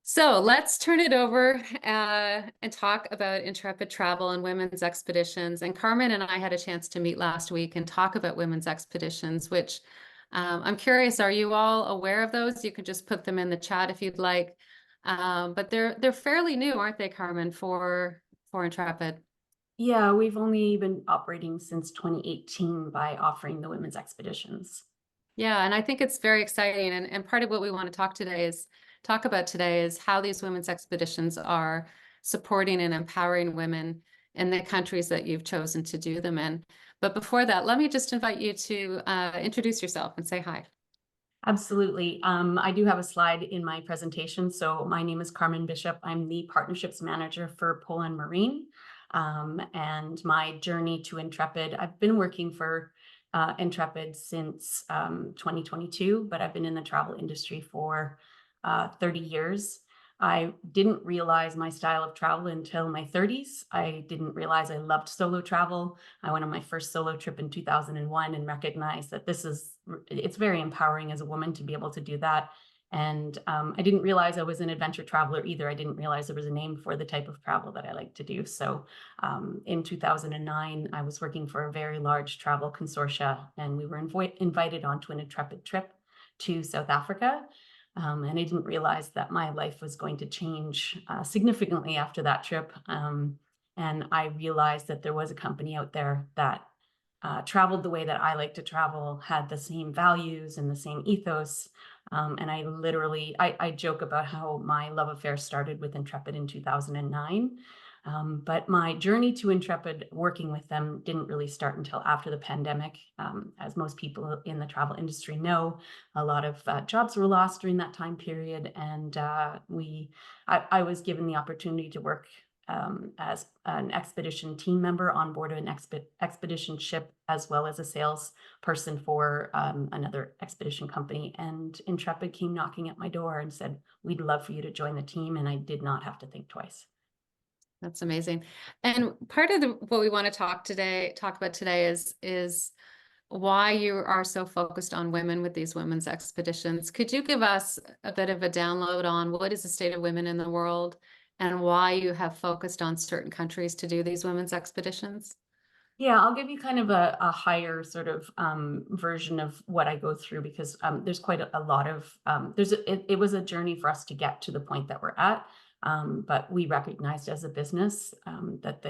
So let's turn it over and talk about Intrepid Travel and women's expeditions. And Carmen and I had a chance to meet last week and talk about women's expeditions, which I'm curious, are you all aware of those? You can just put them in the chat if you'd like. But they're fairly new, aren't they, Carmen, for Intrepid? Yeah, we've only been operating since 2018 by offering the women's expeditions. Yeah, and I think it's very exciting. And part of what we want to talk about today is how these women's expeditions are supporting and empowering women in the countries that you've chosen to do them in. But before that, let me just invite you to introduce yourself and say hi. Absolutely. I do have a slide in my presentation. So my name is Carmen Bishop. I'm the partnerships manager for Poland Marine. And my journey to Intrepid, I've been working for Intrepid since 2022, but I've been in the travel industry for 30 years. I didn't realize my style of travel until my 30s. I didn't realize I loved solo travel. I went on my first solo trip in 2001 and recognized that it's very empowering as a woman to be able to do that. And I didn't realize I was an adventure traveler either. I didn't realize there was a name for the type of travel that I like to do. So in 2009, I was working for a very large travel consortia, and we were invited onto an Intrepid trip to South Africa. And I didn't realize that my life was going to change significantly after that trip. And I realized that there was a company out there that traveled the way that I like to travel, had the same values and the same ethos. And I joke about how my love affair started with Intrepid in 2009. But my journey to Intrepid working with them didn't really start until after the pandemic. As most people in the travel industry know, a lot of jobs were lost during that time period. And I was given the opportunity to work as an expedition team member on board an expedition ship, as well as a salesperson for another expedition company. And Intrepid came knocking at my door and said, "We'd love for you to join the team." And I did not have to think twice. That's amazing. And part of what we want to talk about today is why you are so focused on women with these women's expeditions. Could you give us a bit of a download on what is the state of women in the world and why you have focused on certain countries to do these women's expeditions? Yeah, I'll give you kind of a higher sort of version of what I go through, because there's quite a lot of, it was a journey for us to get to the point that we're at. But we recognized as a business that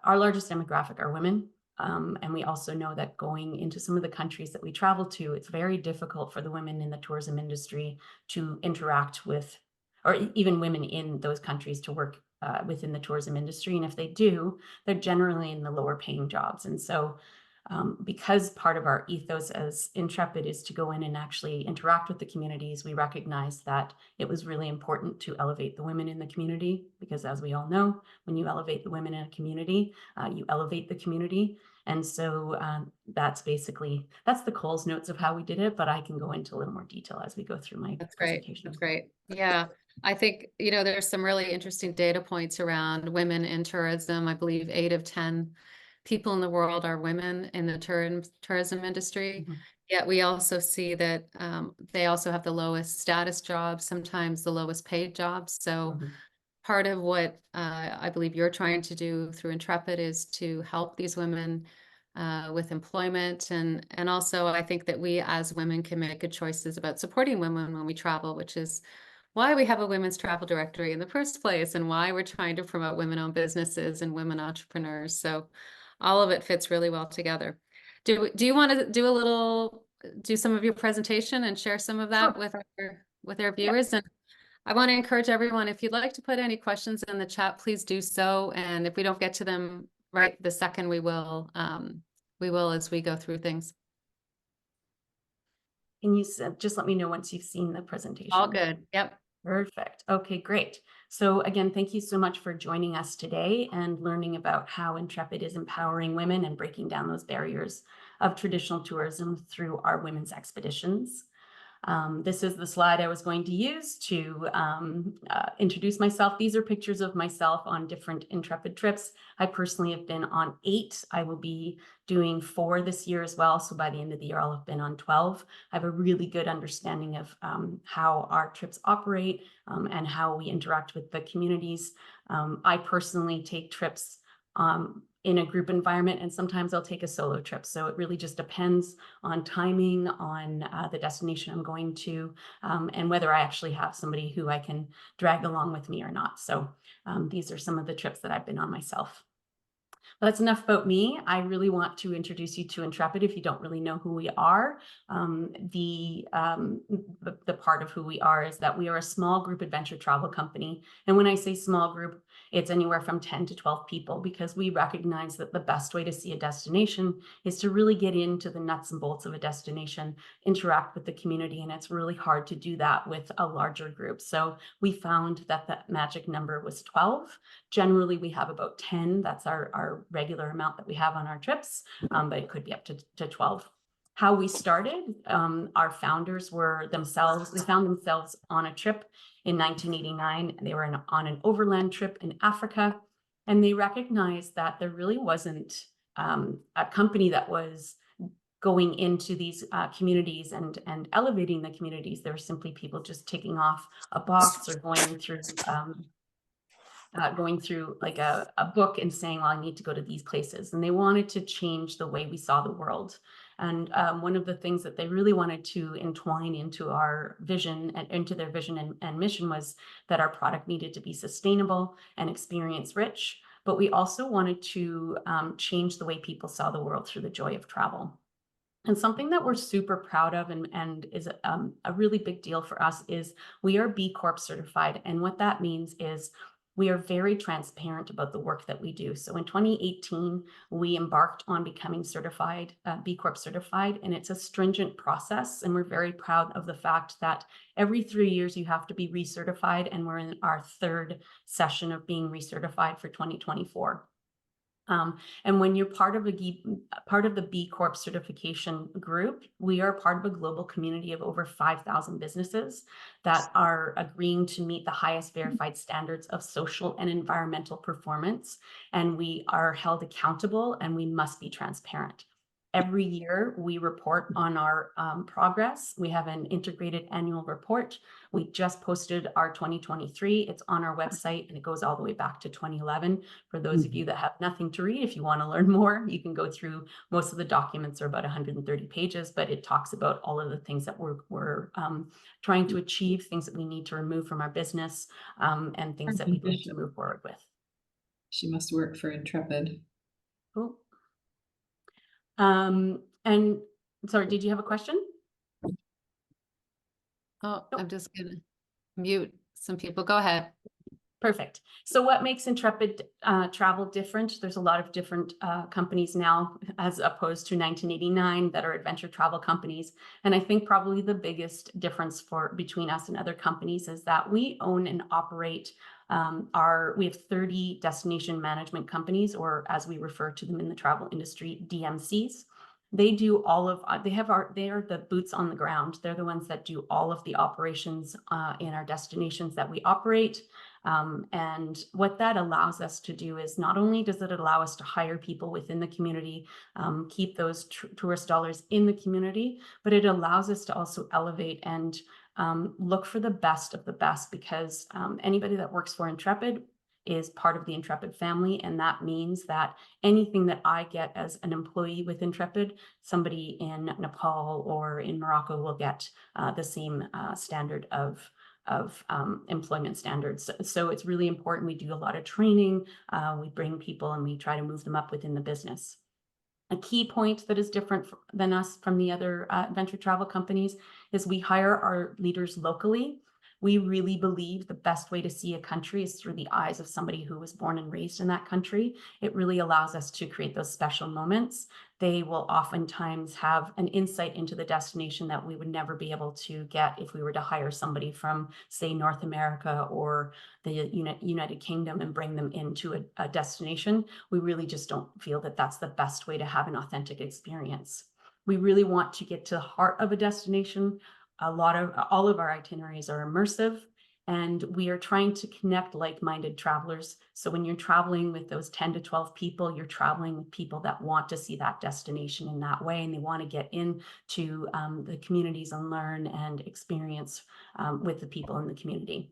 our largest demographic are women. And we also know that going into some of the countries that we travel to, it's very difficult for the women in the tourism industry to interact with, or even women in those countries to work within the tourism industry. And if they do, they're generally in the lower paying jobs. And so because part of our ethos as Intrepid is to go in and actually interact with the communities, we recognized that it was really important to elevate the women in the community, because as we all know, when you elevate the women in a community, you elevate the community. And so that's the Coles notes of how we did it, but I can go into a little more detail as we go through my That's great. presentation. That's great. Yeah. I think, there's some really interesting data points around women in tourism. I believe 8 of 10 people in the world are women in the tourism industry. Mm-hmm. Yet we also see that they also have the lowest status jobs, sometimes the lowest paid jobs. So Mm-hmm. part of what I believe you're trying to do through Intrepid is to help these women with employment. And also I think that we as women can make good choices about supporting women when we travel, which is why we have a women's travel directory in the first place and why we're trying to promote women-owned businesses and women entrepreneurs. So all of it fits really well together. Do you want to do some of your presentation and share some of that Sure. with our Yeah. viewers? And I want to encourage everyone, if you'd like to put any questions in the chat, please do so. And if we don't get to them right the second, we will as we go through things. Can you just let me know once you've seen the All presentation? good. Yep. Perfect. Okay, great. So again, thank you so much for joining us today and learning about how Intrepid is empowering women and breaking down those barriers of traditional tourism through our women's expeditions. This is the slide I was going to use to introduce myself. These are pictures of myself on different Intrepid trips. I personally have been on 8. I will be doing 4 this year as well. So by the end of the year, I'll have been on 12. I have a really good understanding of how our trips operate and how we interact with the communities. I personally take trips in a group environment, and sometimes I'll take a solo trip. So it really just depends on timing, on the destination I'm going to, and whether I actually have somebody who I can drag along with me or not. So these are some of the trips that I've been on myself. Well, that's enough about me. I really want to introduce you to Intrepid if you don't really know who we are. The part of who we are is that we are a small group adventure travel company. And when I say small group, it's anywhere from 10 to 12 people, because we recognize that the best way to see a destination is to really get into the nuts and bolts of a destination, interact with the community, and it's really hard to do that with a larger group. So we found that the magic number was 12. Generally, we have about 10. That's our regular amount that we have on our trips, but it could be up to 12. How we started, our founders were themselves, they found themselves on a trip in 1989. They were on an overland trip in Africa, and they recognized that there really wasn't a company that was going into these communities and elevating the communities. There were simply people just ticking off a box or going through like a book and saying, well, I need to go to these places. And they wanted to change the way we saw the world. And one of the things that they really wanted to entwine into our vision and into their vision and mission was that our product needed to be sustainable and experience rich. But we also wanted to change the way people saw the world through the joy of travel. And something that we're super proud of and is a really big deal for us is we are B Corp certified. And what that means is we are very transparent about the work that we do. So in 2018, we embarked on becoming certified, B Corp certified, and it's a stringent process. And we're very proud of the fact that every 3 years you have to be recertified, and we're in our 3rd session of being recertified for 2024. And when you're part of the B Corp certification group, we are part of a global community of over 5,000 businesses that are agreeing to meet the highest verified standards of social and environmental performance. And we are held accountable, and we must be transparent. Every year, we report on our progress. We have an integrated annual report. We just posted our 2023. It's on our website, and it goes all the way back to 2011. For those of you that have nothing to read, if you want to learn more, you can go through. Most of the documents are about 130 pages, but it talks about all of the things that we're trying to achieve, things that we need to remove from our business, and things that we'd like to move forward with. She must work for Intrepid. Cool. And sorry, did you have a question? Oh, I'm just gonna mute some people. Go ahead. Perfect. So what makes Intrepid Travel different? There's a lot of different companies now, as opposed to 1989, that are adventure travel companies. And I think probably the biggest difference between us and other companies is that we own and operate we have 30 destination management companies, or as we refer to them in the travel industry, DMCs. They do all of, they are the boots on the ground. They're the ones that do all of the operations in our destinations that we operate. And what that allows us to do is, not only does it allow us to hire people within the community, keep those tourist dollars in the community, but it allows us to also elevate and look for the best of the best, because anybody that works for Intrepid is part of the Intrepid family. And that means that anything that I get as an employee with Intrepid, somebody in Nepal or in Morocco will get the same standard of employment standards. So it's really important. We do a lot of training. We bring people and we try to move them up within the business. A key point that is different than us from the other adventure travel companies is we hire our leaders locally. We really believe the best way to see a country is through the eyes of somebody who was born and raised in that country. It really allows us to create those special moments. They will oftentimes have an insight into the destination that we would never be able to get if we were to hire somebody from, say, North America or the United Kingdom and bring them into a destination. We really just don't feel that that's the best way to have an authentic experience. We really want to get to the heart of a destination. all of our itineraries are immersive, and we are trying to connect like-minded travelers. So when you're traveling with those 10 to 12 people, you're traveling with people that want to see that destination in that way, and they want to get into the communities and learn and experience with the people in the community.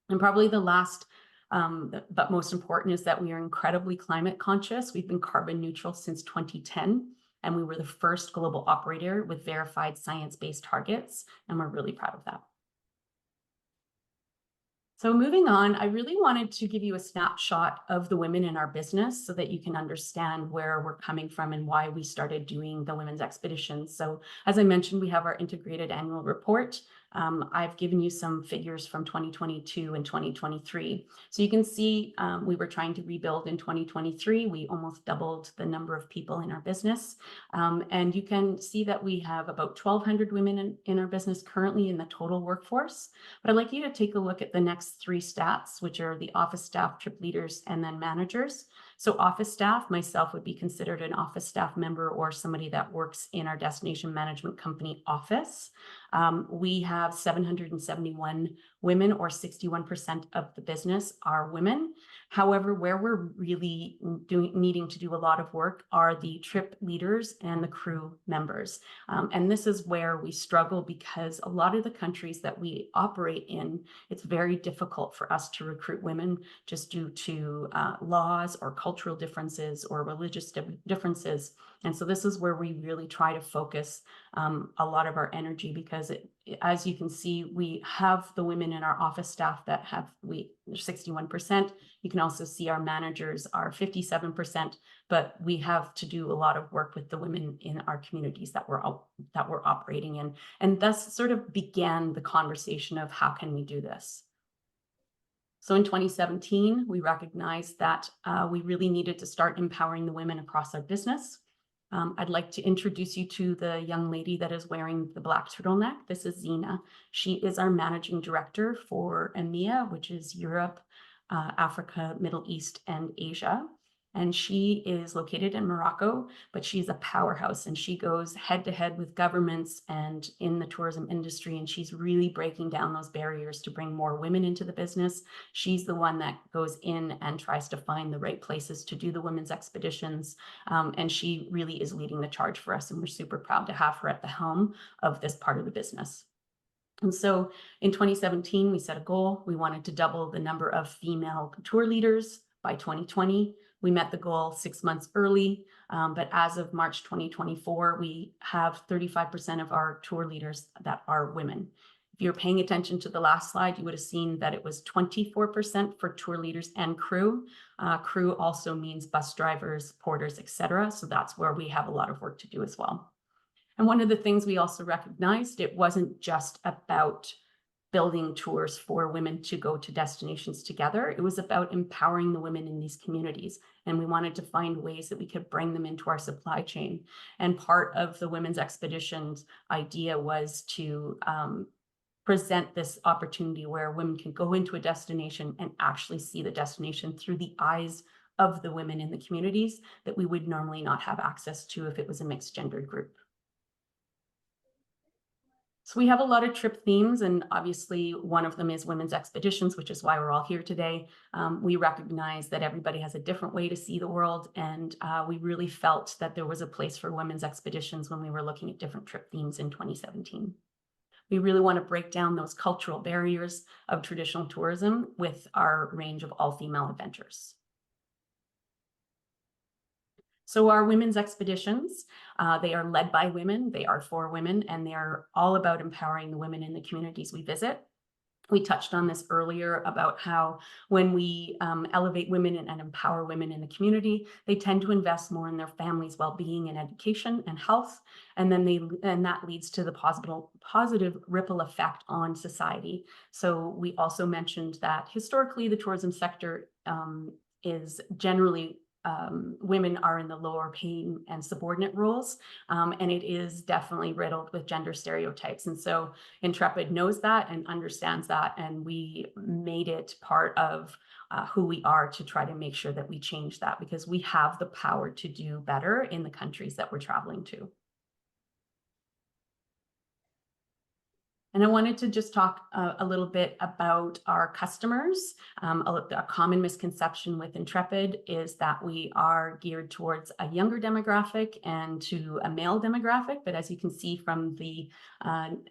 And probably the last but most important is that we are incredibly climate conscious. We've been carbon neutral since 2010, and we were the first global operator with verified science-based targets, and we're really proud of that. So moving on, I really wanted to give you a snapshot of the women in our business so that you can understand where we're coming from and why we started doing the women's expeditions. So as I mentioned, we have our integrated annual report. I've given you some figures from 2022 and 2023. So you can see we were trying to rebuild in 2023. We almost doubled the number of people in our business. And you can see that we have about 1,200 women in our business currently in the total workforce. But I'd like you to take a look at the next three stats, which are the office staff, trip leaders, and then managers. So office staff, myself would be considered an office staff member or somebody that works in our destination management company office. We have 771 women, or 61% of the business are women. However, where we're really needing to do a lot of work are the trip leaders and the crew members. And this is where we struggle, because a lot of the countries that we operate in, it's very difficult for us to recruit women just due to laws or cultural differences or religious differences. And so this is where we really try to focus a lot of our energy, because as you can see, we have the women in our office staff that have 61%. You can also see our managers are 57%, but we have to do a lot of work with the women in our communities that we're operating in. And thus sort of began the conversation of how can we do this? So in 2017, we recognized that we really needed to start empowering the women across our business. I'd like to introduce you to the young lady that is wearing the black turtleneck. This is Zina. She is our managing director for EMEA, which is Europe, Africa, Middle East, and Asia. And she is located in Morocco, but she's a powerhouse, and she goes head to head with governments and in the tourism industry. And she's really breaking down those barriers to bring more women into the business. She's the one that goes in and tries to find the right places to do the women's expeditions. And she really is leading the charge for us. And we're super proud to have her at the helm of this part of the business. And so in 2017, we set a goal. We wanted to double the number of female tour leaders by 2020. We met the goal 6 months early, but as of March 2024, we have 35% of our tour leaders that are women. If you're paying attention to the last slide, you would have seen that it was 24% for tour leaders and crew. Crew also means bus drivers, porters, etc. So that's where we have a lot of work to do as well. And one of the things we also recognized, it wasn't just about building tours for women to go to destinations together. It was about empowering the women in these communities. And we wanted to find ways that we could bring them into our supply chain. And part of the women's expeditions idea was to present this opportunity where women can go into a destination and actually see the destination through the eyes of the women in the communities that we would normally not have access to if it was a mixed gendered group. So we have a lot of trip themes, and obviously one of them is women's expeditions, which is why we're all here today. We recognize that everybody has a different way to see the world, and we really felt that there was a place for women's expeditions when we were looking at different trip themes in 2017. We really want to break down those cultural barriers of traditional tourism with our range of all-female adventures. So our women's expeditions, they are led by women, they are for women, and they are all about empowering the women in the communities we visit. We touched on this earlier about how when we elevate women and empower women in the community, they tend to invest more in their families' well-being and education and health, and then that leads to the positive ripple effect on society. So we also mentioned that historically the tourism sector is generally women are in the lower paying and subordinate roles, and it is definitely riddled with gender stereotypes. And so Intrepid knows that and understands that, and we made it part of who we are to try to make sure that we change that, because we have the power to do better in the countries that we're traveling to. And I wanted to just talk a little bit about our customers. A common misconception with Intrepid is that we are geared towards a younger demographic and to a male demographic. But as you can see from the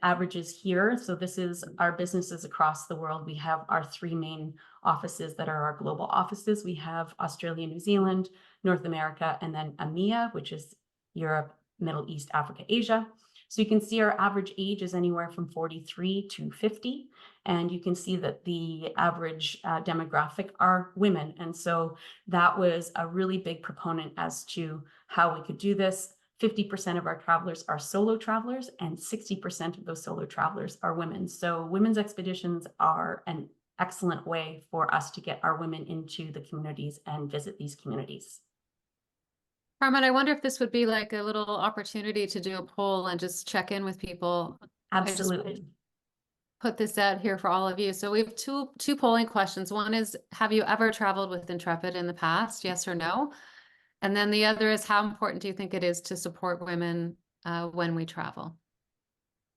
averages here, so this is our businesses across the world. We have our 3 main offices that are our global offices. We have Australia, New Zealand, North America, and then EMEA, which is Europe, Middle East, Africa, Asia. So you can see our average age is anywhere from 43 to 50. And you can see that the average demographic are women. And so that was a really big proponent as to how we could do this. 50% of our travelers are solo travelers, and 60% of those solo travelers are women. So women's expeditions are an excellent way for us to get our women into the communities and visit these communities. Carmen, I wonder if this would be like a little opportunity to do a poll and just check in with people. Absolutely. Put this out here for all of you. So we have two polling questions. One is, have you ever traveled with Intrepid in the past? Yes or no? And then the other is, how important do you think it is to support women when we travel?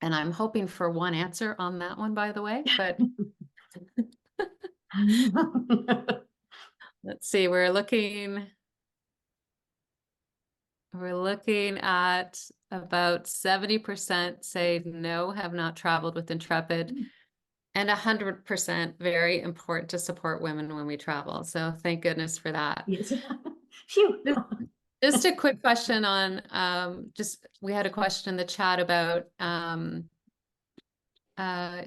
And I'm hoping for one answer on that one, by the way, but let's see, we're looking at about 70% say no, have not traveled with Intrepid, and 100% very important to support women when we travel. So thank goodness for that. Yes. Phew. Just a quick question on, we had a question in the chat about,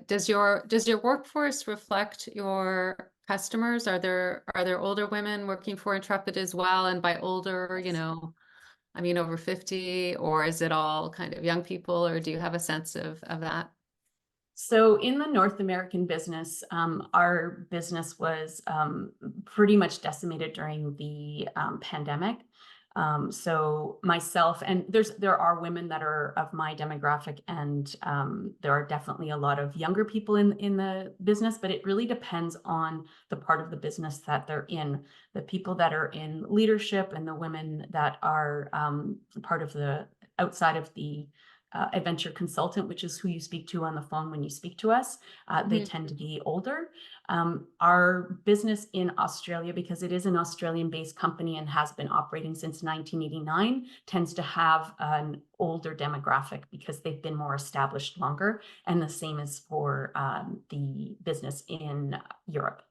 does your workforce reflect your customers? Are there older women working for Intrepid as well? And by older, you know, I mean over 50, or is it all kind of young people, or do you have a sense of that? So in the North American business, our business was pretty much decimated during the pandemic. So myself, and there are women that are of my demographic, and there are definitely a lot of younger people in the business, but it really depends on the part of the business that they're in. The people that are in leadership and the women that are part of the outside of the adventure consultant, which is who you speak to on the phone when you speak to us, they tend to be older. Our business in Australia, because it is an Australian-based company and has been operating since 1989, tends to have an older demographic because they've been more established longer. And the same is for the business in Europe.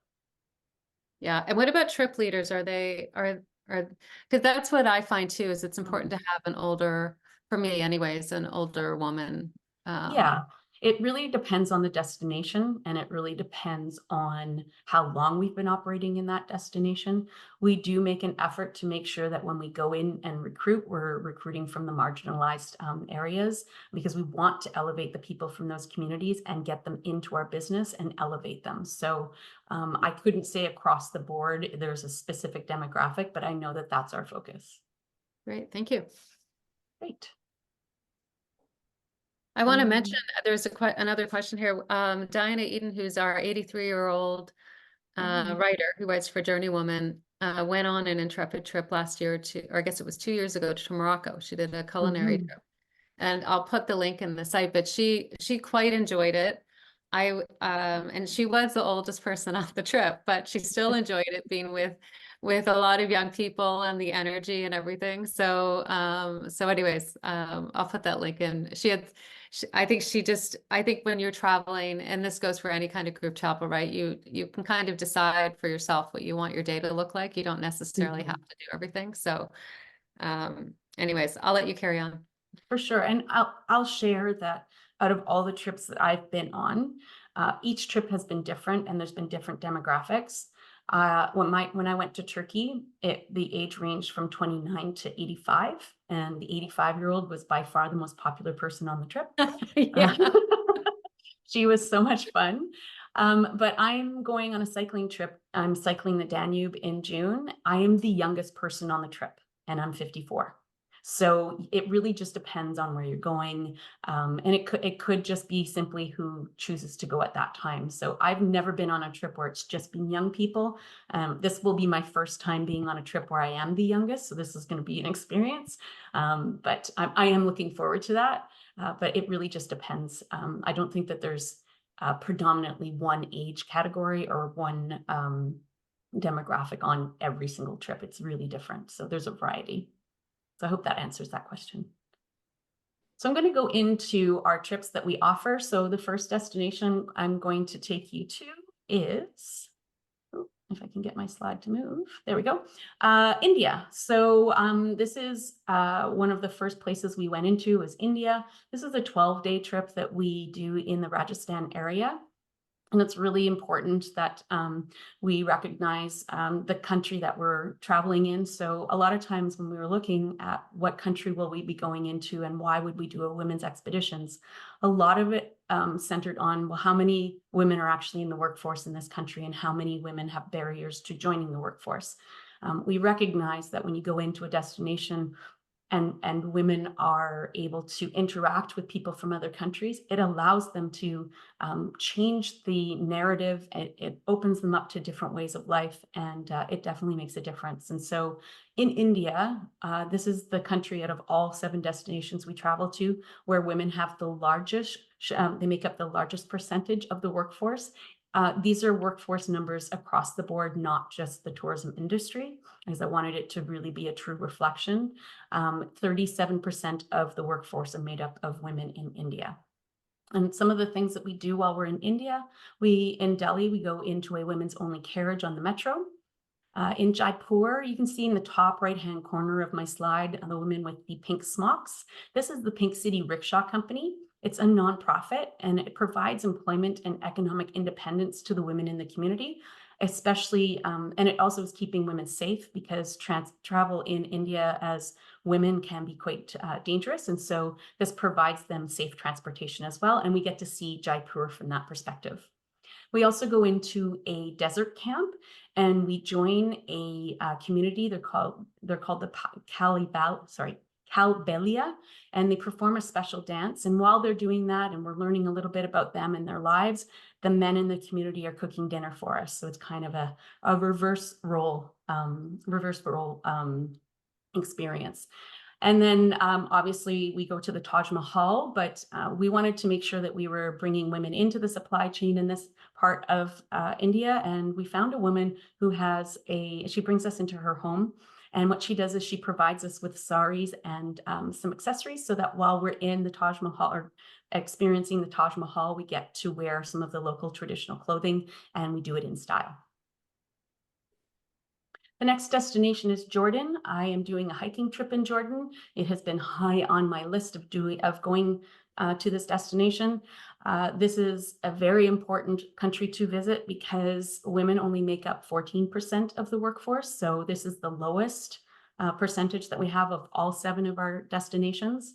Yeah. And what about trip leaders? Are because that's what I find too, is it's important to have an older, for me anyways, an older woman. Yeah, it really depends on the destination, and it really depends on how long we've been operating in that destination. We do make an effort to make sure that when we go in and recruit, we're recruiting from the marginalized areas, because we want to elevate the people from those communities and get them into our business and elevate them. So I couldn't say across the board there's a specific demographic, but I know that that's our focus. Great, thank you. Great. I want to mention there's another question here. Diana Eden, who's our 83-year-old writer who writes for JourneyWoman, went on an Intrepid trip last year or I guess it was 2 years ago, to Morocco. She did a culinary trip, and I'll put the link in the site. But she quite enjoyed it. And she was the oldest person on the trip, but she still enjoyed it, being with a lot of young people and the energy and everything. So anyways, I'll put that link in. I think when you're traveling, and this goes for any kind of group travel, right? You can kind of decide for yourself what you want your day to look like. You don't necessarily have to do everything. So anyways, I'll let you carry on. For sure. And I'll share that out of all the trips that I've been on, each trip has been different, and there's been different demographics. When I went to Turkey, the age ranged from 29 to 85, and the 85-year-old was by far the most popular person on the trip. Yeah. She was so much fun. But I'm going on a cycling trip. I'm cycling the Danube in June. I am the youngest person on the trip, and I'm 54. So it really just depends on where you're going. And it could just be simply who chooses to go at that time. So I've never been on a trip where it's just been young people. This will be my first time being on a trip where I am the youngest. So this is going to be an experience. But I am looking forward to that. But it really just depends. I don't think that there's predominantly one age category or one demographic on every single trip. It's really different. So there's a variety. So I hope that answers that question. So I'm going to go into our trips that we offer. So the first destination I'm going to take you to is, if I can get my slide to move, there we go, India. So this is one of the first places we went into was India. This is a 12-day trip that we do in the Rajasthan area. And it's really important that we recognize the country that we're traveling in. So a lot of times when we were looking at what country will we be going into and why would we do a women's expeditions, a lot of it centered on, well, how many women are actually in the workforce in this country and how many women have barriers to joining the workforce. We recognize that when you go into a destination and women are able to interact with people from other countries, it allows them to change the narrative. It opens them up to different ways of life, and it definitely makes a difference. And so in India, this is the country out of all 7 destinations we travel to where women have the largest, they make up the largest percentage of the workforce. These are workforce numbers across the board, not just the tourism industry, because I wanted it to really be a true reflection. 37% of the workforce are made up of women in India. And some of the things that we do while we're in India, in Delhi, we go into a women's only carriage on the metro. In Jaipur, you can see in the top right-hand corner of my slide, the woman with the pink smocks. This is the Pink City Rickshaw Company. It's a nonprofit and it provides employment and economic independence to the women in the community, especially, and it also is keeping women safe because travel in India as women can be quite dangerous. And so this provides them safe transportation as well. And we get to see Jaipur from that perspective. We also go into a desert camp and we join a community. They're called the Kalbelia, and they perform a special dance. And while they're doing that, and we're learning a little bit about them and their lives, the men in the community are cooking dinner for us. So it's kind of a reverse role experience. And then obviously we go to the Taj Mahal, but we wanted to make sure that we were bringing women into the supply chain in this part of India. And we found a woman who she brings us into her home. And what she does is she provides us with saris and some accessories so that while we're in the Taj Mahal or experiencing the Taj Mahal, we get to wear some of the local traditional clothing and we do it in style. The next destination is Jordan. I am doing a hiking trip in Jordan. It has been high on my list of going to this destination. This is a very important country to visit because women only make up 14% of the workforce. So this is the lowest percentage that we have of all 7 of our destinations.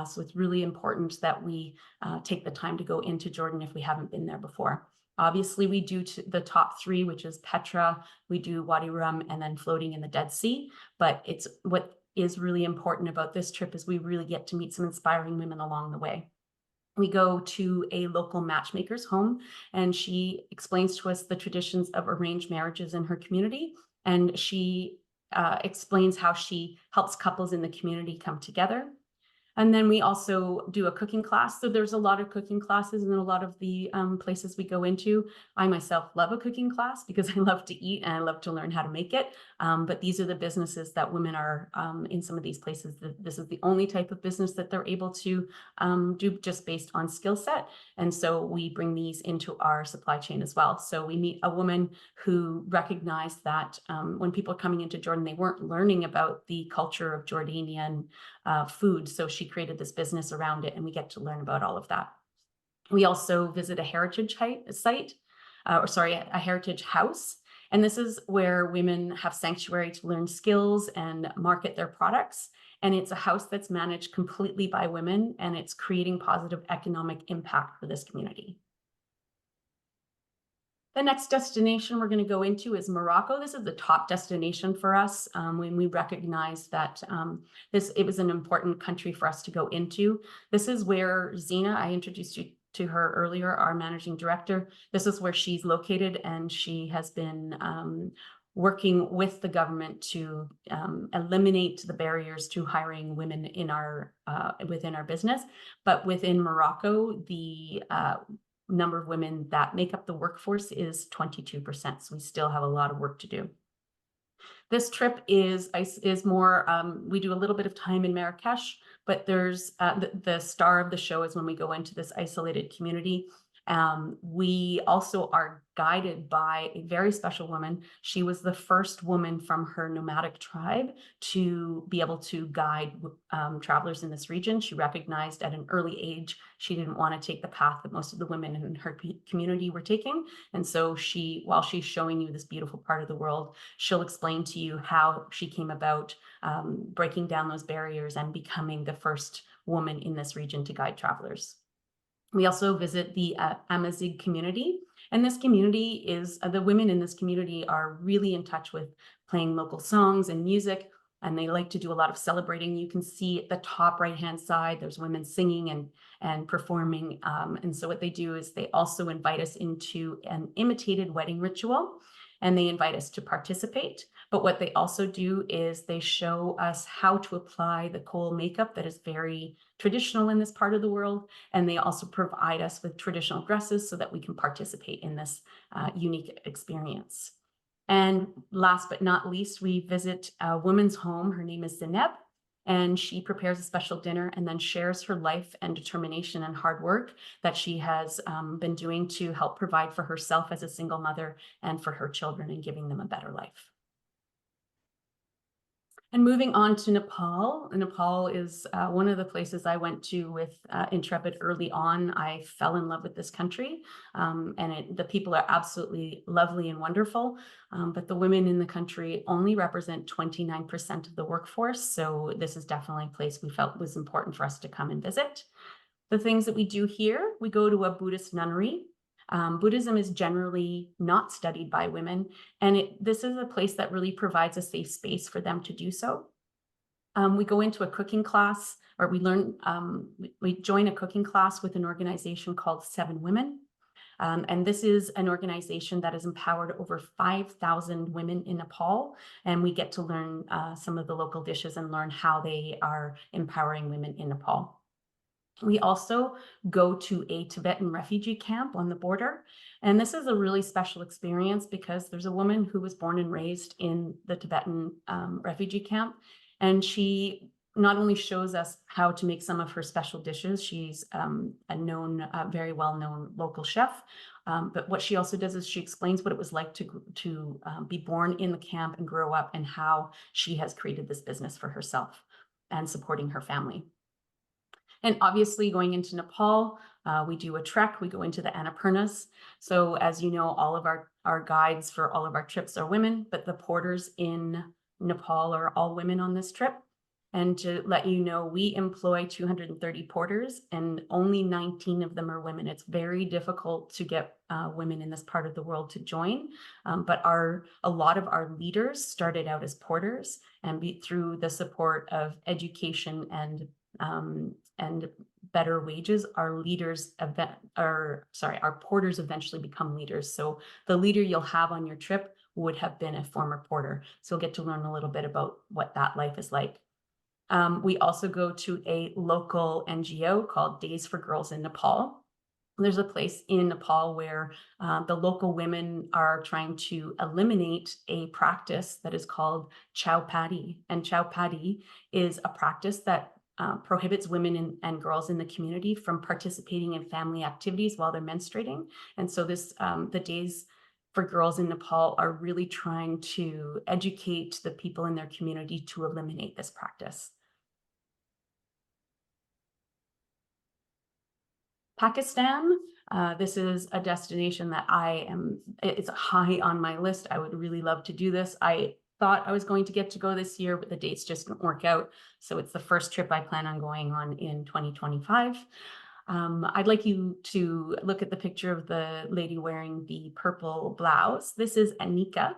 So it's really important that we take the time to go into Jordan if we haven't been there before. Obviously, we do the top 3, which is Petra, we do Wadi Rum, and then floating in the Dead Sea. But what is really important about this trip is we really get to meet some inspiring women along the way. We go to a local matchmaker's home, and she explains to us the traditions of arranged marriages in her community. And she explains how she helps couples in the community come together. And then we also do a cooking class. So there's a lot of cooking classes in a lot of the places we go into. I myself love a cooking class because I love to eat and I love to learn how to make it. But these are the businesses that women are in some of these places. This is the only type of business that they're able to do just based on skill set. And so we bring these into our supply chain as well. So we meet a woman who recognized that when people are coming into Jordan, they weren't learning about the culture of Jordanian food. So she created this business around it and we get to learn about all of that. We also visit a heritage site, a heritage house. And this is where women have sanctuary to learn skills and market their products. And it's a house that's managed completely by women and it's creating positive economic impact for this community. The next destination we're going to go into is Morocco. This is the top destination for us when we recognize that it was an important country for us to go into. This is where Zena, I introduced you to her earlier, our managing director. This is where she's located, and she has been working with the government to eliminate the barriers to hiring women in our within our business. But within Morocco, the number of women that make up the workforce is 22%. So we still have a lot of work to do. This trip is more, we do a little bit of time in Marrakesh, but there's the star of the show is when we go into this isolated community. We also are guided by a very special woman. She was the first woman from her nomadic tribe to be able to guide travelers in this region. She recognized at an early age she didn't want to take the path that most of the women in her community were taking. And so while she's showing you this beautiful part of the world, she'll explain to you how she came about breaking down those barriers and becoming the first woman in this region to guide travelers. We also visit the Amazigh community, and this community is, the women in this community are really in touch with playing local songs and music, and they like to do a lot of celebrating. You can see at the top right-hand side, there's women singing and performing, and so what they do is they also invite us into an imitated wedding ritual, and they invite us to participate. But what they also do is they show us how to apply the kohl makeup that is very traditional in this part of the world. And they also provide us with traditional dresses so that we can participate in this unique experience. And last but not least, we visit a woman's home. Her name is Zineb, and she prepares a special dinner and then shares her life and determination and hard work that she has been doing to help provide for herself as a single mother and for her children and giving them a better life. And moving on to Nepal. Nepal is one of the places I went to with Intrepid early on. I fell in love with this country, and the people are absolutely lovely and wonderful, but the women in the country only represent 29% of the workforce, so this is definitely a place we felt was important for us to come and visit. The things that we do here, we go to a Buddhist nunnery. Buddhism is generally not studied by women, and this is a place that really provides a safe space for them to do so. We go into a cooking class, or we join a cooking class with an organization called 7 Women. And this is an organization that has empowered over 5,000 women in Nepal, and we get to learn some of the local dishes and learn how they are empowering women in Nepal. We also go to a Tibetan refugee camp on the border. And this is a really special experience because there's a woman who was born and raised in the Tibetan refugee camp. And she not only shows us how to make some of her special dishes, she's a very well-known local chef. But what she also does is she explains what it was like to be born in the camp and grow up, and how she has created this business for herself and supporting her family. And obviously going into Nepal, we do a trek, we go into the Annapurnas. So as you know, all of our guides for all of our trips are women, but the porters in Nepal are all women on this trip. And to let you know, we employ 230 porters and only 19 of them are women. It's very difficult to get women in this part of the world to join. But a lot of our leaders started out as porters, and through the support of education and better wages, our porters eventually become leaders. So the leader you'll have on your trip would have been a former porter. So you'll get to learn a little bit about what that life is like. We also go to a local NGO called Days for Girls in Nepal. There's a place in Nepal where the local women are trying to eliminate a practice that is called chowpatty. And chowpatty is a practice that prohibits women and girls in the community from participating in family activities while they're menstruating. And so the Days for Girls in Nepal are really trying to educate the people in their community to eliminate this practice. Pakistan, this is a destination that it's high on my list. I would really love to do this. I thought I was going to get to go this year, but the dates just didn't work out. So it's the first trip I plan on going on in 2025. I'd like you to look at the picture of the lady wearing the purple blouse. This is Anika,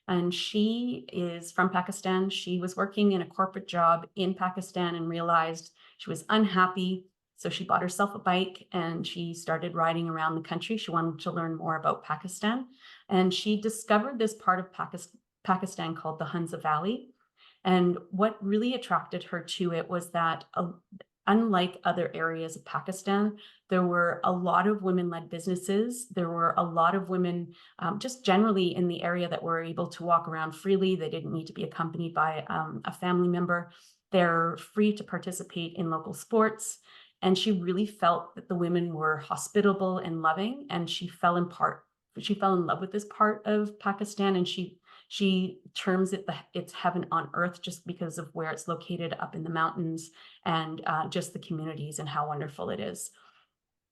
and she is from Pakistan. She was working in a corporate job in Pakistan and realized she was unhappy. So she bought herself a bike and she started riding around the country. She wanted to learn more about Pakistan. And she discovered this part of Pakistan called the Hunza Valley. And what really attracted her to it was that unlike other areas of Pakistan, there were a lot of women-led businesses. There were a lot of women just generally in the area that were able to walk around freely. They didn't need to be accompanied by a family member. They're free to participate in local sports. And she really felt that the women were hospitable and loving, and she fell in love with this part of Pakistan, and she terms it it's heaven on earth just because of where it's located up in the mountains and just the communities and how wonderful it is.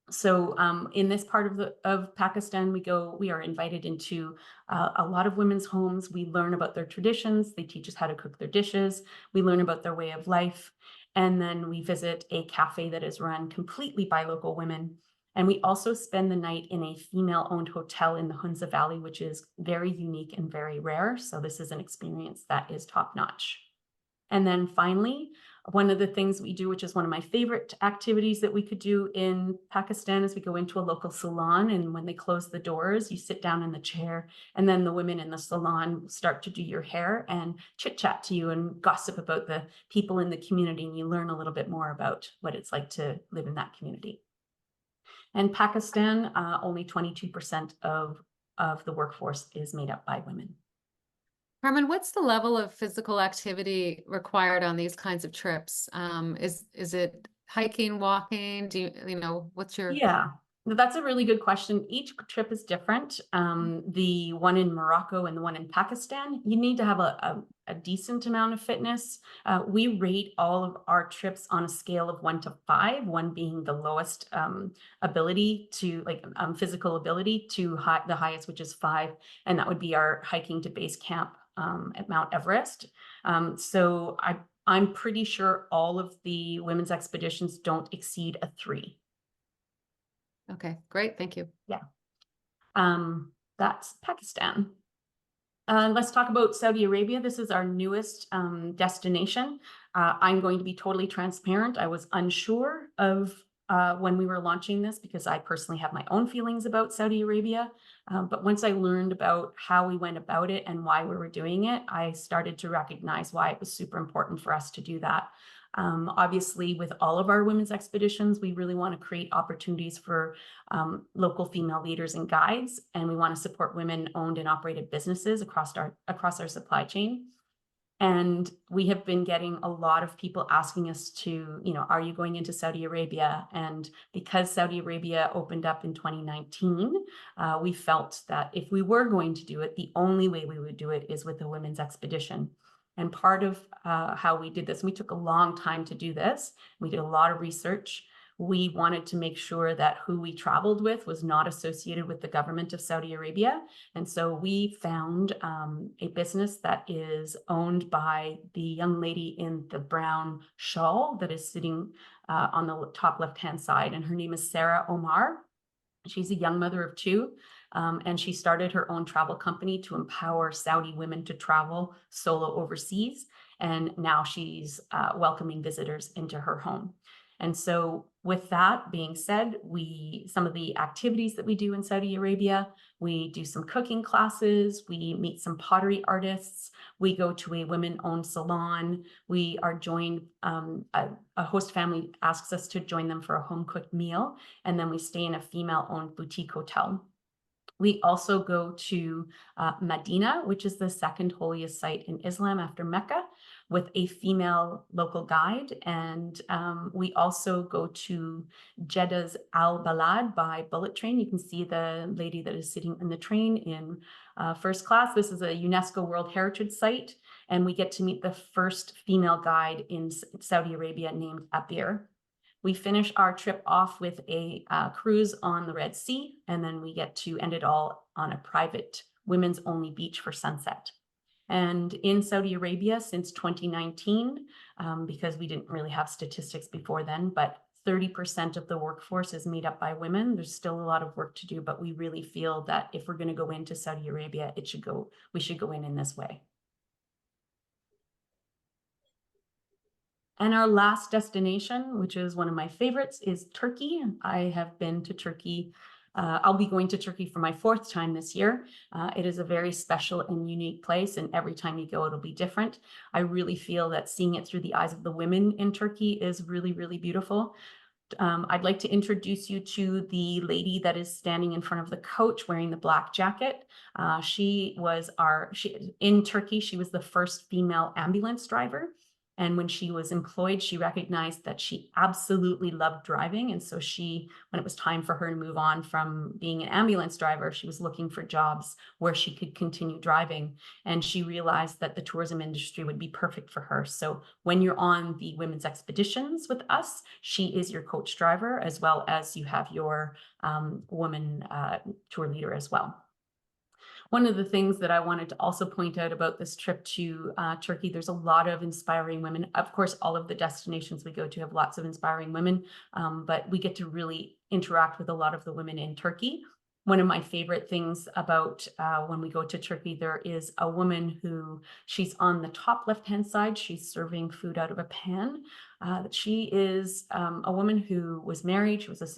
So in this part of Pakistan, we are invited into a lot of women's homes. We learn about their traditions. They teach us how to cook their dishes. We learn about their way of life. And then we visit a cafe that is run completely by local women. And we also spend the night in a female-owned hotel in the Hunza Valley, which is very unique and very rare. So this is an experience that is top-notch. And then finally, one of the things we do, which is one of my favorite activities that we could do in Pakistan, is we go into a local salon, and when they close the doors, you sit down in the chair, and then the women in the salon start to do your hair and chit chat to you and gossip about the people in the community, and you learn a little bit more about what it's like to live in that community. And Pakistan, only 22% of the workforce is made up by women. Carmen, what's the level of physical activity required on these kinds of trips? Is it hiking, walking? What's your... Yeah, that's a really good question. Each trip is different. The one in Morocco and the one in Pakistan, you need to have a decent amount of fitness. We rate all of our trips on a scale of 1 to 5, 1 being the lowest ability to physical ability to the highest, which is 5. And that would be our hiking to base camp at Mount Everest. So I'm pretty sure all of the women's expeditions don't exceed a 3. Okay, great. Thank you. Yeah. That's Pakistan. Let's talk about Saudi Arabia. This is our newest destination. I'm going to be totally transparent. I was unsure of when we were launching this because I personally have my own feelings about Saudi Arabia. But once I learned about how we went about it and why we were doing it, I started to recognize why it was super important for us to do that. Obviously, with all of our women's expeditions, we really want to create opportunities for local female leaders and guides, and we want to support women-owned and operated businesses across our supply chain. And we have been getting a lot of people asking us to, are you going into Saudi Arabia? And because Saudi Arabia opened up in 2019, we felt that if we were going to do it, the only way we would do it is with a women's expedition. And part of how we did this, we took a long time to do this. We did a lot of research. We wanted to make sure that who we traveled with was not associated with the government of Saudi Arabia. And so we found a business that is owned by the young lady in the brown shawl that is sitting on the top left-hand side. And her name is Sarah Omar. She's a young mother of 2. And she started her own travel company to empower Saudi women to travel solo overseas. And now she's welcoming visitors into her home. And so with that being said, some of the activities that we do in Saudi Arabia, we do some cooking classes, we meet some pottery artists, we go to a women-owned salon, we are joined, a host family asks us to join them for a home-cooked meal, and then we stay in a female-owned boutique hotel. We also go to Medina, which is the second holiest site in Islam after Mecca, with a female local guide. And we also go to Jeddah's Al Balad by bullet train. You can see the lady that is sitting in the train in first class. This is a UNESCO World Heritage Site, and we get to meet the first female guide in Saudi Arabia named Abir. We finish our trip off with a cruise on the Red Sea, and then we get to end it all on a private women's-only beach for sunset. And in Saudi Arabia since 2019, because we didn't really have statistics before then, but 30% of the workforce is made up by women. There's still a lot of work to do, but we really feel that if we're going to go into Saudi Arabia, we should go in this way. And our last destination, which is one of my favorites, is Turkey. I have been to Turkey. I'll be going to Turkey for my 4th time this year. It is a very special and unique place, and every time you go, it'll be different. I really feel that seeing it through the eyes of the women in Turkey is really, really beautiful. I'd like to introduce you to the lady that is standing in front of the coach wearing the black jacket. In Turkey, she was the first female ambulance driver. And when she was employed, she recognized that she absolutely loved driving. And so when it was time for her to move on from being an ambulance driver, she was looking for jobs where she could continue driving. And she realized that the tourism industry would be perfect for her. So when you're on the women's expeditions with us, she is your coach driver, as well as you have your woman tour leader as well. One of the things that I wanted to also point out about this trip to Turkey, there's a lot of inspiring women. Of course, all of the destinations we go to have lots of inspiring women, but we get to really interact with a lot of the women in Turkey. One of my favorite things about when we go to Turkey, there is a woman she's on the top left-hand side. She's serving food out of a pan. She is a woman who was married. She was not a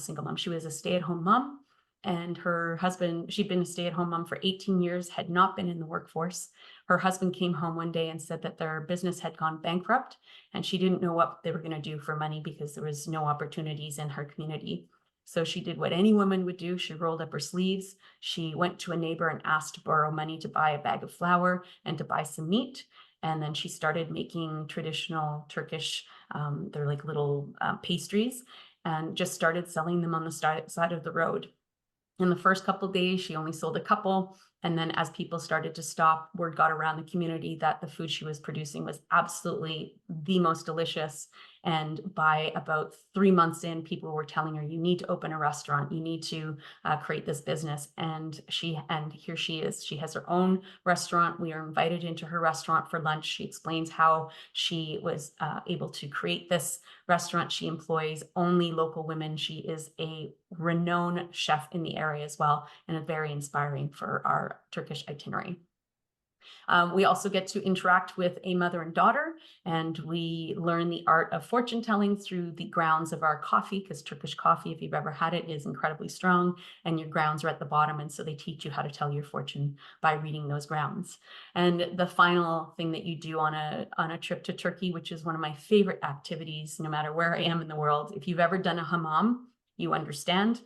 single mom. She was a stay-at-home mom. And her husband, she'd been a stay-at-home mom for 18 years, had not been in the workforce. Her husband came home one day and said that their business had gone bankrupt, and she didn't know what they were going to do for money because there was no opportunities in her community. So she did what any woman would do. She rolled up her sleeves. She went to a neighbor and asked to borrow money to buy a bag of flour and to buy some meat. And then she started making traditional Turkish, they're like little pastries, and just started selling them on the side of the road. In the first couple of days, she only sold a couple. And then as people started to stop, word got around the community that the food she was producing was absolutely the most delicious. And by about 3 months in, people were telling her, you need to open a restaurant. You need to create this business. And here she is. She has her own restaurant. We are invited into her restaurant for lunch. She explains how she was able to create this restaurant. She employs only local women. She is a renowned chef in the area as well, and very inspiring for our Turkish itinerary. We also get to interact with a mother and daughter, and we learn the art of fortune telling through the grounds of our coffee, because Turkish coffee, if you've ever had it, is incredibly strong, and your grounds are at the bottom. And so they teach you how to tell your fortune by reading those grounds. And the final thing that you do on a trip to Turkey, which is one of my favorite activities, no matter where I am in the world, if you've ever done a hammam, you understand.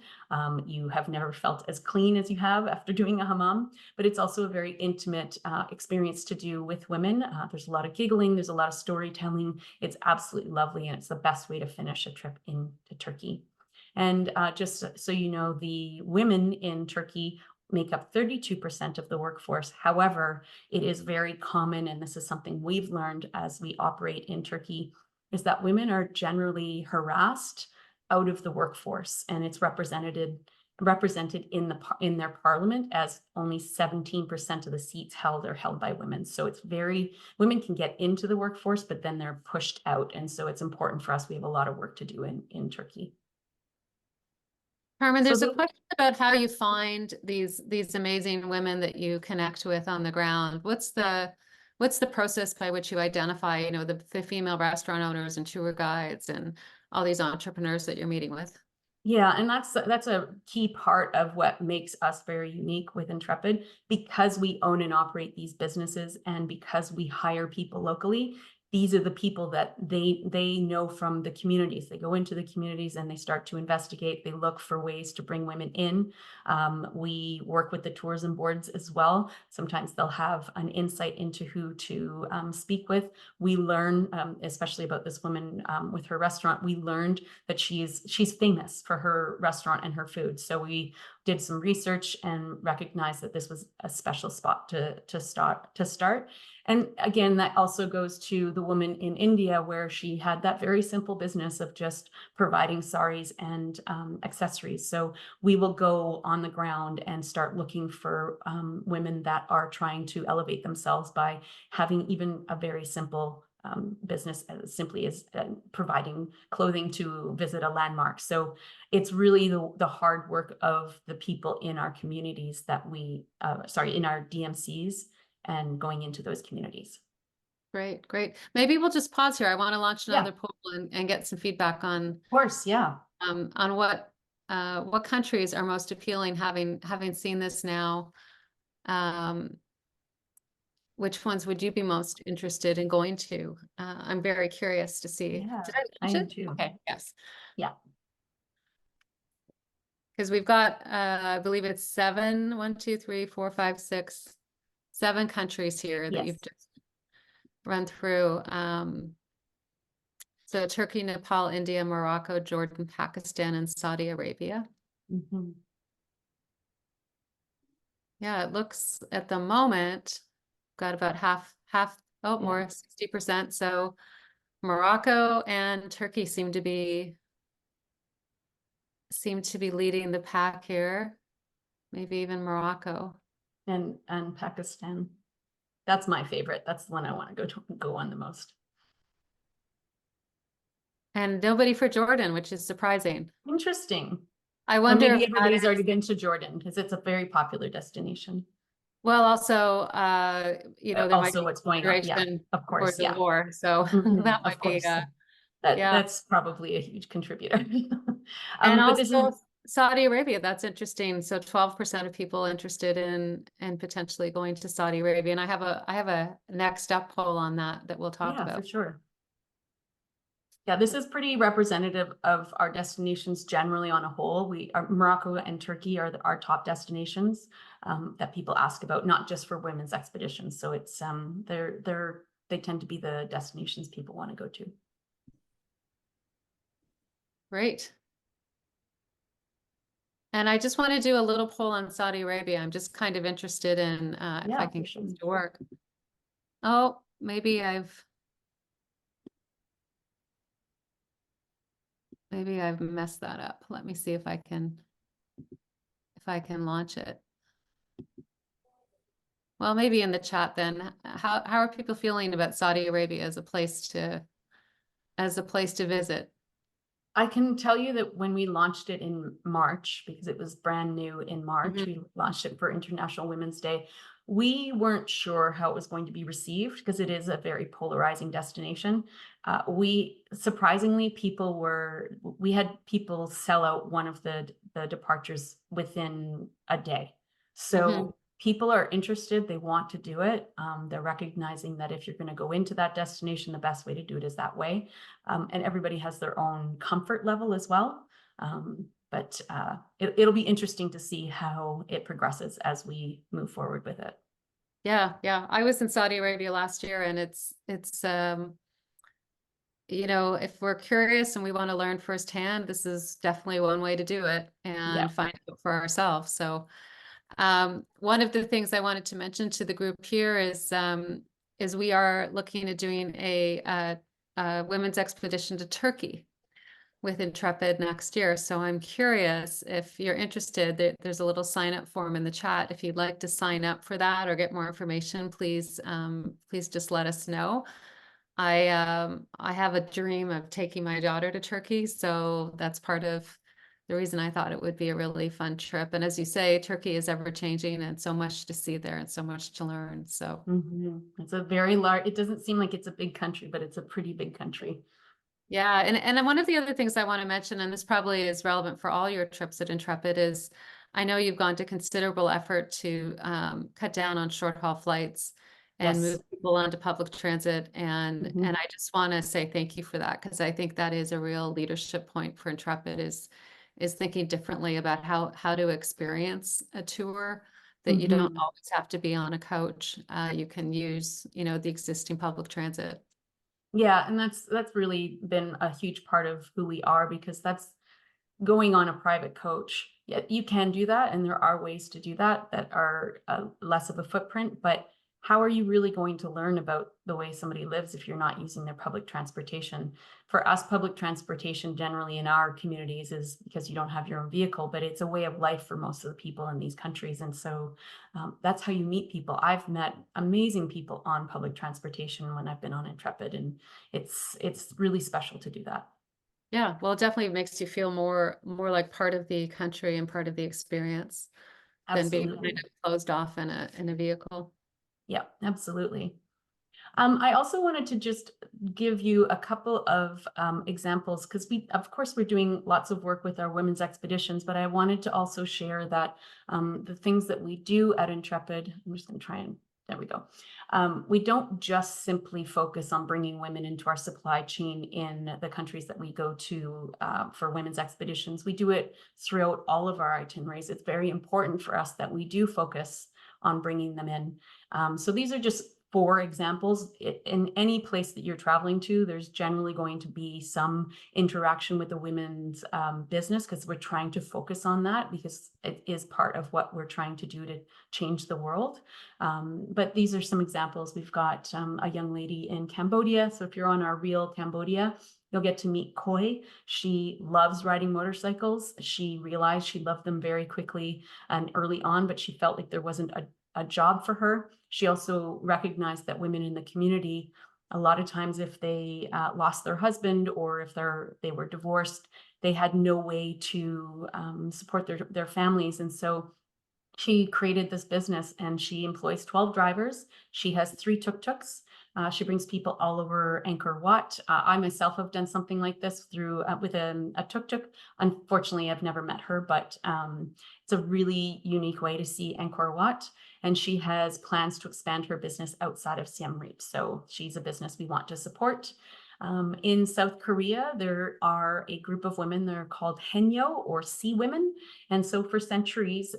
You have never felt as clean as you have after doing a hammam, but it's also a very intimate experience to do with women. There's a lot of giggling, there's a lot of storytelling. It's absolutely lovely, and it's the best way to finish a trip into Turkey. And just so you know, the women in Turkey make up 32% of the workforce. However, it is very common, and this is something we've learned as we operate in Turkey, is that women are generally harassed out of the workforce, and it's represented in their parliament as only 17% of the seats held are held by women. So women can get into the workforce, but then they're pushed out. And so it's important for us. We have a lot of work to do in Turkey. Carmen, there's a question about how you find these amazing women that you connect with on the ground. What's the process by which you identify, the female restaurant owners and tour guides and all these entrepreneurs that you're meeting with? Yeah, and that's a key part of what makes us very unique with Intrepid, because we own and operate these businesses, and because we hire people locally. These are the people that they know from the communities. They go into the communities and they start to investigate. They look for ways to bring women in. We work with the tourism boards as well. Sometimes they'll have an insight into who to speak with. We learn, especially about this woman with her restaurant, we learned that she's famous for her restaurant and her food. So we did some research and recognized that this was a special spot to start. And again, that also goes to the woman in India, where she had that very simple business of just providing saris and accessories. So we will go on the ground and start looking for women that are trying to elevate themselves by having even a very simple business as simply as providing clothing to visit a landmark. So it's really the hard work of the people in our communities that in our DMCs and going into those communities. Great, great. Maybe we'll just pause here. I want to launch Yeah. another poll and get some feedback on Of course, yeah. On what countries are most appealing, having seen this now. Which ones would you be most interested in going to? I'm very curious to see. Yeah, Did I I launch am it? too. Okay, yes. Yeah. Because we've got, I believe it's 7, 1, 2, 3, 4, 5, 6, 7 countries here that Yes. you've just run through. So Turkey, Nepal, India, Morocco, Jordan, Pakistan, and Saudi Arabia. Mhm. Yeah, it looks at the moment, got about half, Yeah. more, 60%. So Morocco and Turkey seem to be leading the pack here. Maybe even Morocco. And Pakistan. That's my favorite. That's the one I want to go on the most. And nobody for Jordan, which is surprising. Interesting. I Or wonder maybe if everybody's already been to Jordan because it's a very popular destination. well, also, there might Also be what's going on. Yeah, consideration of for course. the Yeah. war. So Mhm, that might of be, course. yeah. That's probably a huge contributor. And But this is also Saudi Arabia, that's interesting. So 12% of people interested in potentially going to Saudi Arabia. And I have a next up poll on that we'll talk yeah, about. for sure. Yeah, this is pretty representative of our destinations generally on a whole. Morocco and Turkey are our top destinations that people ask about, not just for women's expeditions. So it's they tend to be the destinations people want to go to. Great. And I just want to do a little poll on Saudi Arabia. I'm just kind of interested in if I Yeah, can for get this sure. to work. Oh, maybe I've messed that up. Let me see if I can launch it. Well, maybe in the chat then. How are people feeling about Saudi Arabia as a place to visit? I can tell you that when we launched it in March, because it was brand new in March, we launched it for International Women's Day. We weren't sure how it was going to be received because it is a very polarizing destination. Surprisingly, we had people sell out one of the departures within a day. So people are interested, they want to do it. They're recognizing that if you're going to go into that destination, the best way to do it is that way. And everybody has their own comfort level as well. But it'll be interesting to see how it progresses as we move forward with it. Yeah, yeah. I was in Saudi Arabia last year, and it's if we're curious and we want to learn firsthand, this is definitely one way to do it and find out for ourselves. So one of the things I wanted to mention to the group here is we are looking at doing a women's expedition to Turkey with Intrepid next year. So I'm curious if you're interested. There's a little sign up form in the chat. If you'd like to sign up for that or get more information, please just let us know. I have a dream of taking my daughter to Turkey, so that's part of the reason I thought it would be a really fun trip. And as you say, Turkey is ever changing and so much to see there and so much to learn. So it's a very large, it doesn't seem like it's a big country, but it's a pretty big country. yeah, and one of the other things I want to mention, and this probably is relevant for all your trips at Intrepid, is I know you've gone to considerable effort to cut down on short haul flights and move people onto public transit. And I just want to say thank you for that, because I think that is a real leadership point for Intrepid is thinking differently about how to experience a tour, that you don't always have to be on a coach. You can use, the existing public transit. Yeah, and that's really been a huge part of who we are, because that's going on a private coach. Yeah, you can do that, and there are ways to do that are less of a footprint, but how are you really going to learn about the way somebody lives if you're not using their public transportation? For us, public transportation generally in our communities is because you don't have your own vehicle, but it's a way of life for most of the people in these countries. And so that's how you meet people. I've met amazing people on public transportation when I've been on Intrepid, and it's really special to do that. Yeah, well, it definitely makes you feel more like part of the country and part of the experience than being kind Absolutely. of closed off in a vehicle. Yeah, absolutely. I also wanted to just give you a couple of examples, because of course, we're doing lots of work with our women's expeditions, but I wanted to also share that the things that we do at Intrepid, I'm just going to try and, there we go. We don't just simply focus on bringing women into our supply chain in the countries that we go to for women's expeditions. We do it throughout all of our itineraries. It's very important for us that we do focus on bringing them in. So these are just 4 examples. In any place that you're traveling to, there's generally going to be some interaction with the women's business, because we're trying to focus on that, because it is part of what we're trying to do to change the world. But these are some examples. We've got a young lady in Cambodia. So if you're on our Real Cambodia, you'll get to meet Koi. She loves riding motorcycles. She realized she loved them very quickly and early on, but she felt like there wasn't a job for her. She also recognized that women in the community, a lot of times if they lost their husband or if they were divorced, they had no way to support their families. And so she created this business, and she employs 12 drivers. She has 3 tuk-tuks. She brings people all over Angkor Wat. I myself have done something like this through with a tuk-tuk. Unfortunately, I've never met her, but it's a really unique way to see Angkor Wat. And she has plans to expand her business outside of Siem Reap. So she's a business we want to support. In South Korea, there are a group of women. They're called Haenyeo, or Sea Women. And so for centuries,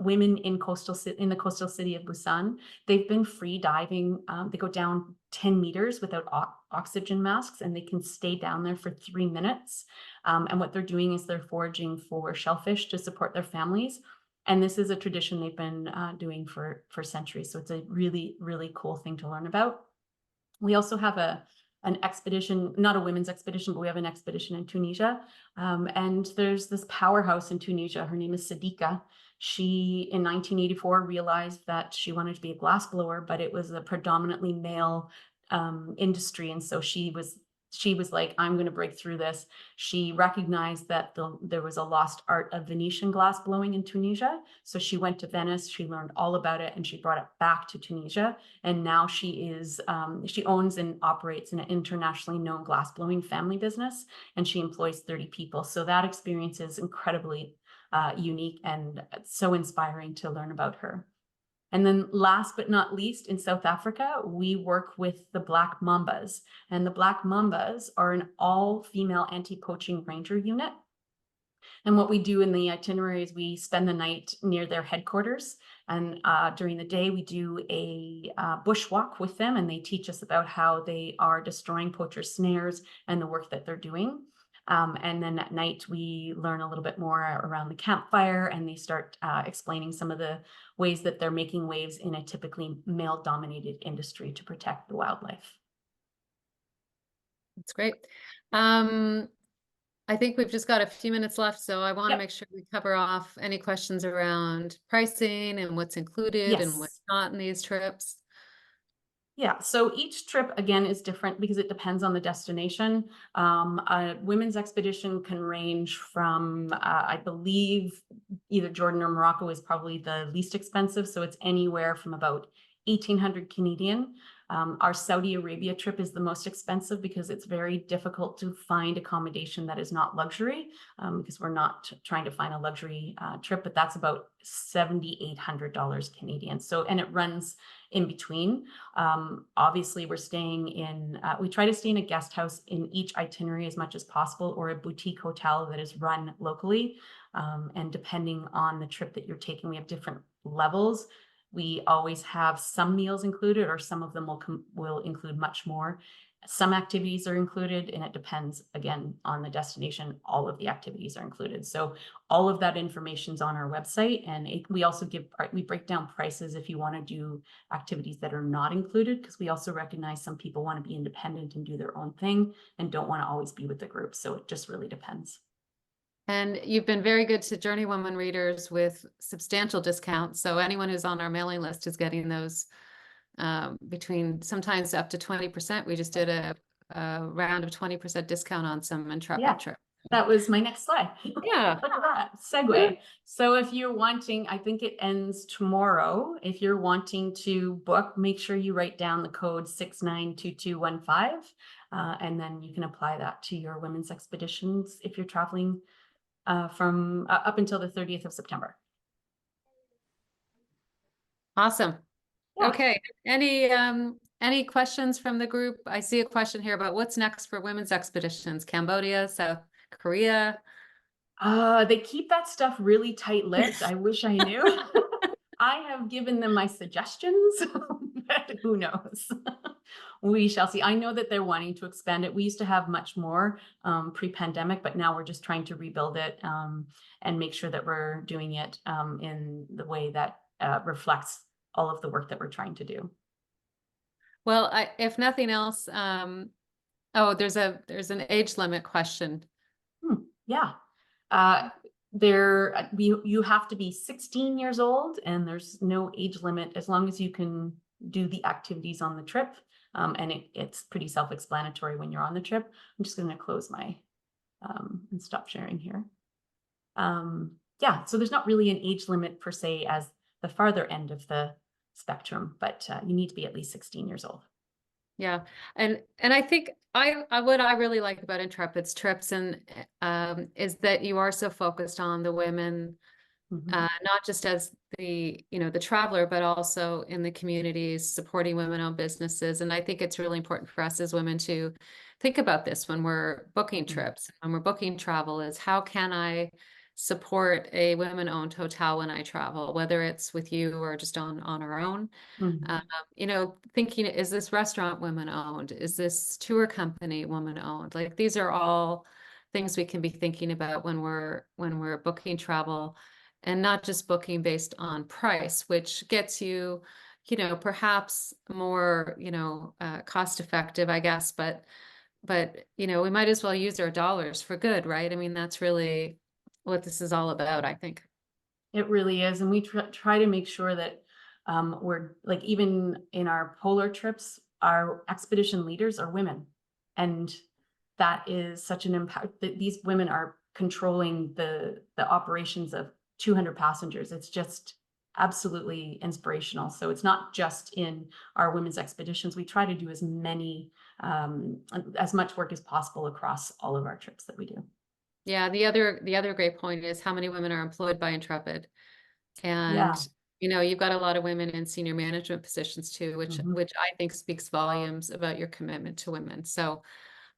women in the coastal city of Busan, they've been free diving. They go down 10 meters without oxygen masks, and they can stay down there for 3 minutes. And what they're doing is they're foraging for shellfish to support their families. And this is a tradition they've been doing for centuries. So it's a really, really cool thing to learn about. We also have an expedition, not a women's expedition, but we have an expedition in Tunisia. And there's this powerhouse in Tunisia. Her name is Sadiqa. She, in 1984, realized that she wanted to be a glassblower, but it was a predominantly male industry. And so she was like, I'm going to break through this. She recognized that there was a lost art of Venetian glass blowing in Tunisia. So she went to Venice, she learned all about it, and she brought it back to Tunisia. And now she owns and operates an internationally known glass blowing family business, and she employs 30 people. So that experience is incredibly unique and so inspiring to learn about her. And then last but not least, in South Africa, we work with the Black Mambas. And the Black Mambas are an all-female anti-poaching ranger unit. And what we do in the itinerary is we spend the night near their headquarters. And during the day, we do a bushwalk with them, and they teach us about how they are destroying poacher snares and the work that they're doing. And then at night, we learn a little bit more around the campfire, and they start explaining some of the ways that they're making waves in a typically male-dominated industry to protect the wildlife. That's great. I think we've just got a few minutes left, so I want to make sure we cover off any questions around pricing and what's included and what's not in these trips. Yeah, so each trip, again, is different because it depends on the destination. A women's expedition can range from, I believe, either Jordan or Morocco is probably the least expensive. So it's anywhere from about 1,800 Canadian. Our Saudi Arabia trip is the most expensive because it's very difficult to find accommodation that is not luxury, because we're not trying to find a luxury trip, but that's about $7,800 Canadian. So, and it runs in between. Obviously, we're staying in, we try to stay in a guest house in each itinerary as much as possible, or a boutique hotel that is run locally. And depending on the trip that you're taking, we have different levels. We always have some meals included, or some of them will include much more. Some activities are included, and it depends again on the destination. All of the activities are included. So all of that information is on our website, and we also we break down prices if you want to do activities that are not included, because we also recognize some people want to be independent and do their own thing and don't want to always be with the group. So it just really depends. And you've been very good to JourneyWoman readers with substantial discounts. So anyone who's on our mailing list is getting those between sometimes up to 20%. We just did a round of 20% discount on some Intrepid trips. That was my next slide. Yeah. Look at that segue. So if you're wanting, I think it ends tomorrow. If you're wanting to book, make sure you write down the code 692215, and then you can apply that to your women's expeditions if you're traveling from up until the 30th of September. Awesome. Yeah. Okay. Any questions from the group? I see a question here about what's next for women's expeditions. Cambodia, South Korea. They keep that stuff really tight-lipped. I wish I knew. I have given them my suggestions, but who knows? We shall see. I know that they're wanting to expand it. We used to have much more pre-pandemic, but now we're just trying to rebuild it and make sure that we're doing it in the way that reflects all of the work that we're trying to do. Well, if nothing else, oh, there's an age limit question. Yeah. You have to be 16 years old, and there's no age limit as long as you can do the activities on the trip. And it's pretty self-explanatory when you're on the trip. I'm just going to close my and stop sharing here. Yeah, so there's not really an age limit per se as the farther end of the spectrum, but you need to be at least 16 years old. Yeah, and I think what I really like about Intrepid's trips and is that you are so focused on the women, not just as the traveler, but also in the communities, supporting women-owned businesses. And I think it's really important for us as women to think about this when we're booking trips, when we're booking travel, is how can I support a women-owned hotel when I travel, whether it's with you or just on our own. Thinking, is this restaurant women-owned? Is this tour company women-owned? Like, these are all things we can be thinking about when we're booking travel, and not just booking based on price, which gets you, perhaps more, cost effective, I guess, but we might as well use our dollars for good, right? I mean, that's really what this is all about, I think. It really is. And we try to make sure that we're like, even in our polar trips, our expedition leaders are women. And that is such an impact that these women are controlling the operations of 200 passengers. It's just absolutely inspirational. So it's not just in our women's expeditions. We try to do as much work as possible across all of our trips that we do. Yeah, the other great point is how many women are employed by Intrepid. And you've got a lot of women in senior management positions too, which I think speaks volumes about your commitment to women. So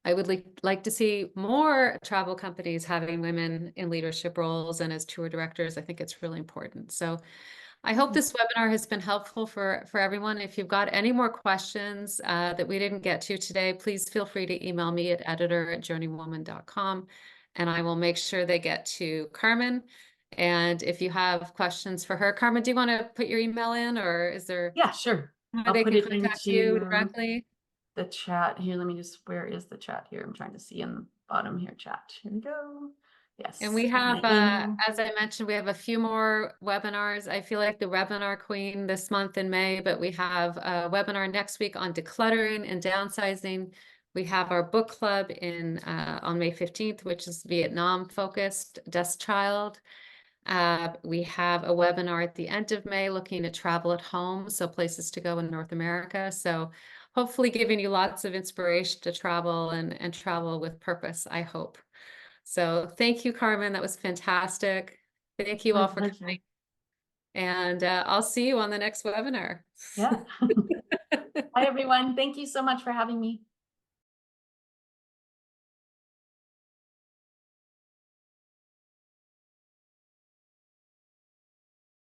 I would like to see more travel companies having women in leadership roles and as tour directors. I think it's really important. So I hope this webinar has been helpful for everyone. If you've got any more questions that we didn't get to today, please feel free to email me at editor@journeywoman.com, and I will make sure they get to Carmen. And if you have questions for her, Carmen, do you want to put your email in, or is there? Yeah, sure. I'll put it into you directly. The chat here. Let me just, where is the chat here? I'm trying to see in the bottom here, chat. Here we go. Yes. And we have, as I mentioned, we have a few more webinars. I feel like the webinar queen this month in May, but we have a webinar next week on decluttering and downsizing. We have our book club on May 15th, which is Vietnam focused, Dust Child. We have a webinar at the end of May looking at travel at home, so places to go in North America. So hopefully giving you lots of inspiration to travel and travel with purpose, I hope. So thank you, Carmen. That was fantastic. Thank you all for coming. And I'll see you on the next webinar. Yeah. Bye, everyone. Thank you so much for having me.